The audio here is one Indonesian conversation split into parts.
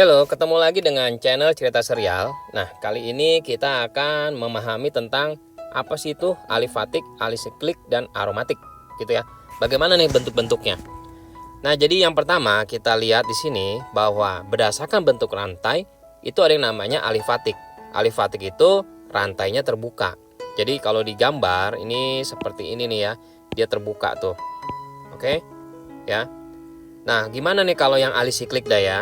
Halo, ketemu lagi dengan channel Cerita Serial. Nah, kali ini kita akan memahami tentang apa sih itu alifatik, alisiklik, dan aromatik, gitu ya. Bagaimana nih bentuk-bentuknya? Nah, jadi yang pertama kita lihat di sini bahwa berdasarkan bentuk rantai itu ada yang namanya alifatik. Alifatik itu rantainya terbuka. Jadi kalau digambar ini seperti ini nih ya, dia terbuka tuh. Oke, ya. Nah, gimana nih kalau yang alisiklik dah ya?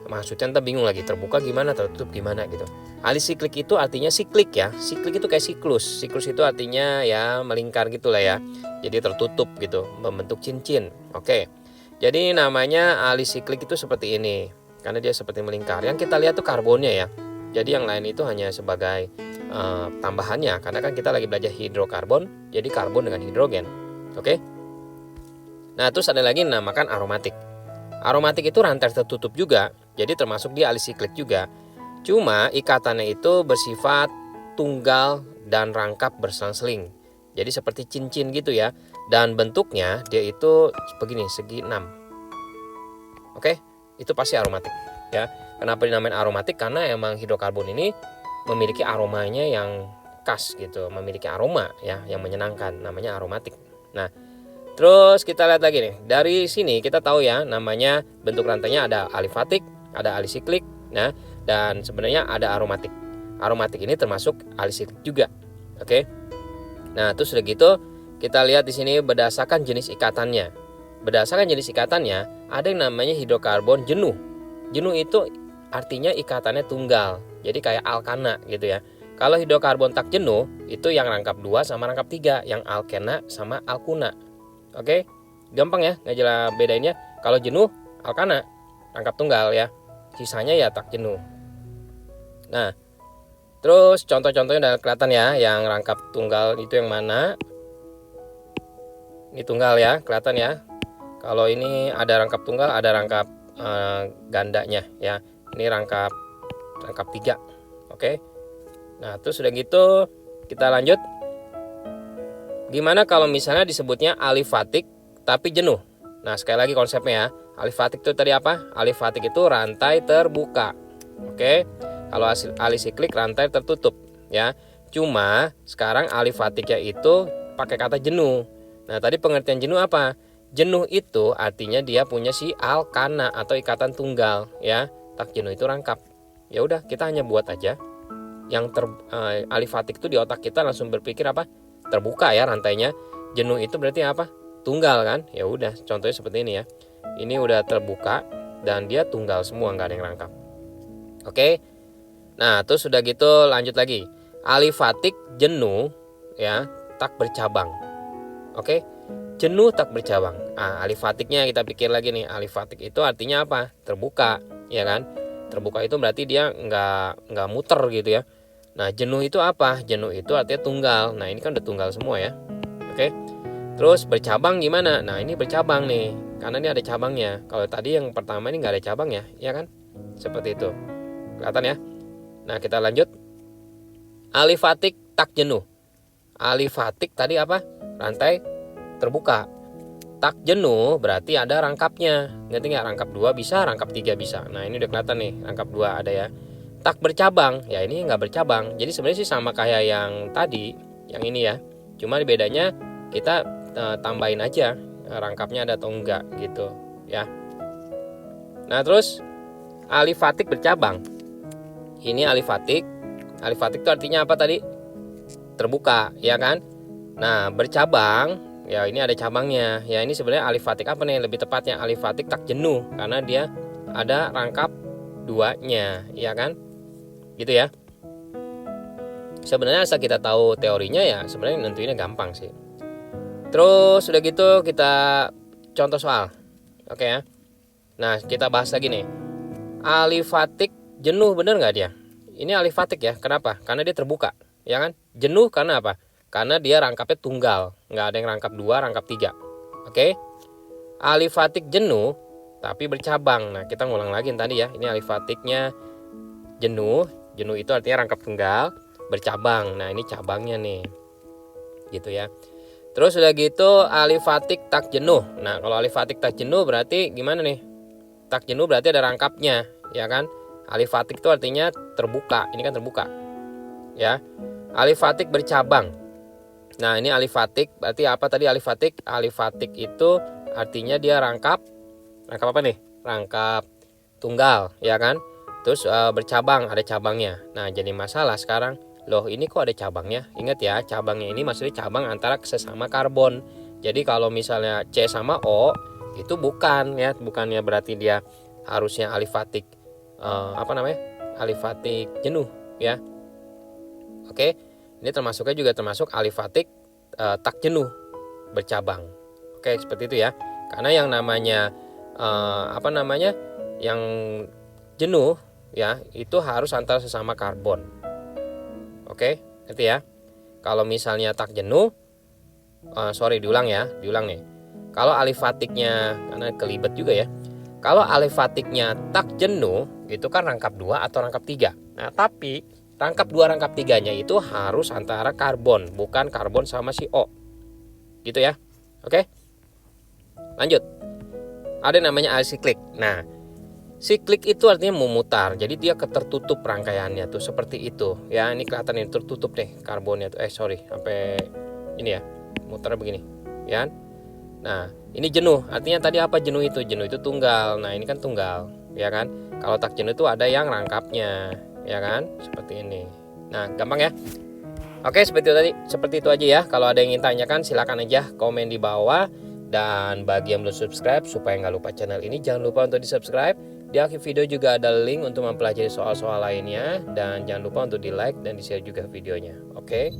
Maksudnya entah bingung lagi, terbuka gimana, tertutup gimana gitu. Alisiklik itu artinya siklik ya. Siklik itu kayak siklus. Siklus itu artinya ya melingkar gitu lah ya. Jadi tertutup gitu, membentuk cincin. Oke. Jadi namanya alisiklik itu seperti ini. Karena dia seperti melingkar. Yang kita lihat tuh karbonnya ya. Jadi yang lain itu hanya sebagai tambahannya. Karena kan kita lagi belajar hidrokarbon. Jadi karbon dengan hidrogen. Oke. Nah terus ada lagi yang dinamakan aromatik. Aromatik itu rantai tertutup juga, jadi termasuk dia alisiklik juga. Cuma ikatannya itu bersifat tunggal dan rangkap berselang-seling. Jadi seperti cincin gitu ya. Dan bentuknya dia itu begini, segi 6. Oke, itu pasti aromatik ya. Kenapa dinamain aromatik? Karena emang hidrokarbon ini memiliki aromanya yang khas gitu, memiliki aroma ya yang menyenangkan, namanya aromatik. Nah, terus kita lihat lagi nih. Dari sini kita tahu ya namanya bentuk rantainya ada alifatik, ada alisiklik, nah dan sebenarnya ada aromatik. Aromatik ini termasuk alisiklik juga. Oke. Nah, terus sudah gitu kita lihat di sini berdasarkan jenis ikatannya. Berdasarkan jenis ikatannya ada yang namanya hidrokarbon jenuh. Jenuh itu artinya ikatannya tunggal. Jadi kayak alkana gitu ya. Kalau hidrokarbon tak jenuh itu yang rangkap 2 sama rangkap 3, yang alkena sama alkuna. Oke, gampang ya ngejelas bedainnya. Kalau jenuh, alkana, rangkap tunggal ya. Sisanya ya tak jenuh. Nah, terus contoh-contohnya udah kelihatan ya. Yang rangkap tunggal itu yang mana? Ini tunggal ya, kelihatan ya. Kalau ini ada rangkap tunggal, ada rangkap gandanya ya. Ini rangkap 3. Oke. Nah, terus udah gitu kita lanjut. Gimana kalau misalnya disebutnya alifatik tapi jenuh? Nah, sekali lagi konsepnya ya. Alifatik itu tadi apa? Alifatik itu rantai terbuka. Oke. Kalau alisiklik rantai tertutup ya. Cuma sekarang alifatiknya itu pakai kata jenuh. Nah, tadi pengertian jenuh apa? Jenuh itu artinya dia punya si alkana atau ikatan tunggal ya. Tak jenuh itu rangkap. Ya udah, kita hanya buat aja yang alifatik itu di otak kita langsung berpikir apa? Terbuka ya rantainya. Jenuh itu berarti apa? Tunggal kan? Ya udah, contohnya seperti ini ya. Ini udah terbuka dan dia tunggal semua, nggak ada yang rangkap. Oke. Nah, terus sudah gitu lanjut lagi. Alifatik jenuh ya, tak bercabang. Oke. Jenuh tak bercabang. Alifatiknya kita pikir lagi nih. Alifatik itu artinya apa? Terbuka, ya kan? Terbuka itu berarti dia nggak muter gitu ya. Nah, jenuh itu apa? Jenuh itu artinya tunggal. Nah, ini kan udah tunggal semua ya. Oke. Terus bercabang gimana? Nah, ini bercabang nih. Karena ini ada cabangnya. Kalau tadi yang pertama ini nggak ada cabangnya, ya kan? Seperti itu. Kelihatan ya? Nah, kita lanjut. Alifatik tak jenuh. Alifatik tadi apa? Rantai terbuka. Tak jenuh berarti ada rangkapnya. Ngerti nggak? Rangkap 2 bisa, rangkap 3 bisa. Nah, ini udah kelihatan nih. Rangkap 2 ada ya. Tak bercabang, ya ini nggak bercabang. Jadi sebenarnya sih sama kayak yang tadi, yang ini ya. Cuma bedanya kita tambahin aja rangkapnya ada atau enggak gitu ya. Nah, terus alifatik bercabang. Ini alifatik. Alifatik itu artinya apa tadi? Terbuka, ya kan? Nah, bercabang, ya ini ada cabangnya. Ya ini sebenarnya alifatik apa nih? Lebih tepatnya alifatik tak jenuh karena dia ada rangkap 2-nya, ya kan? Gitu ya. Sebenarnya asal kita tahu teorinya ya sebenarnya nentuinnya gampang sih. Terus sudah gitu kita contoh soal. Oke ya. Nah, kita bahas lagi nih. Alifatik jenuh bener nggak dia? Ini alifatik ya. Kenapa? Karena dia terbuka, ya kan? Jenuh karena apa? Karena dia rangkapnya tunggal, nggak ada yang rangkap 2, rangkap 3. Oke. Alifatik jenuh tapi bercabang. Nah, kita ngulang lagi tadi ya. Ini alifatiknya jenuh. Jenuh itu artinya rangkap tunggal, bercabang. Nah, ini cabangnya nih. Gitu ya. Terus udah gitu alifatik tak jenuh. Nah, kalau alifatik tak jenuh berarti gimana nih? Tak jenuh berarti ada rangkapnya, ya kan? Alifatik itu artinya terbuka. Ini kan terbuka. Ya. Alifatik bercabang. Nah, ini alifatik berarti apa tadi alifatik? Alifatik itu artinya dia rangkap apa nih? Rangkap tunggal, ya kan? Terus bercabang, ada cabangnya. Nah, jadi masalah sekarang, loh ini kok ada cabangnya? Ingat ya, cabangnya ini maksudnya cabang antara sesama karbon. Jadi kalau misalnya C sama O itu bukan ya, bukannya berarti dia harusnya alifatik alifatik jenuh ya. Oke, ini termasuknya juga termasuk alifatik tak jenuh bercabang. Oke, seperti itu ya. Karena yang namanya yang jenuh ya itu harus antara sesama karbon. Oke, ngerti ya. Kalau misalnya tak jenuh, diulang nih. Kalau alifatiknya, karena kelibet juga ya. Kalau alifatiknya tak jenuh, itu kan rangkap 2 atau rangkap 3. Nah, tapi rangkap 2 rangkap 3-nya itu harus antara karbon, bukan karbon sama si O. Gitu ya. Oke. Lanjut. Ada yang namanya alisiklik. Nah, siklik itu artinya memutar. Jadi dia tertutup rangkaiannya tuh seperti itu. Ya, ini kelihatan ini tertutup nih karbonnya tuh. Sampai ini ya. Muter begini. Ya. Nah, ini jenuh. Artinya tadi apa jenuh itu? Jenuh itu tunggal. Nah, ini kan tunggal, ya kan? Kalau tak jenuh itu ada yang rangkapnya, ya kan? Seperti ini. Nah, gampang ya. Oke, seperti itu aja ya. Kalau ada yang ingin tanyakan silakan aja komen di bawah. Dan bagi yang belum subscribe, supaya nggak lupa channel ini, jangan lupa untuk di subscribe. Di akhir video juga ada link untuk mempelajari soal-soal lainnya. Dan jangan lupa untuk di like dan di share juga videonya. Oke.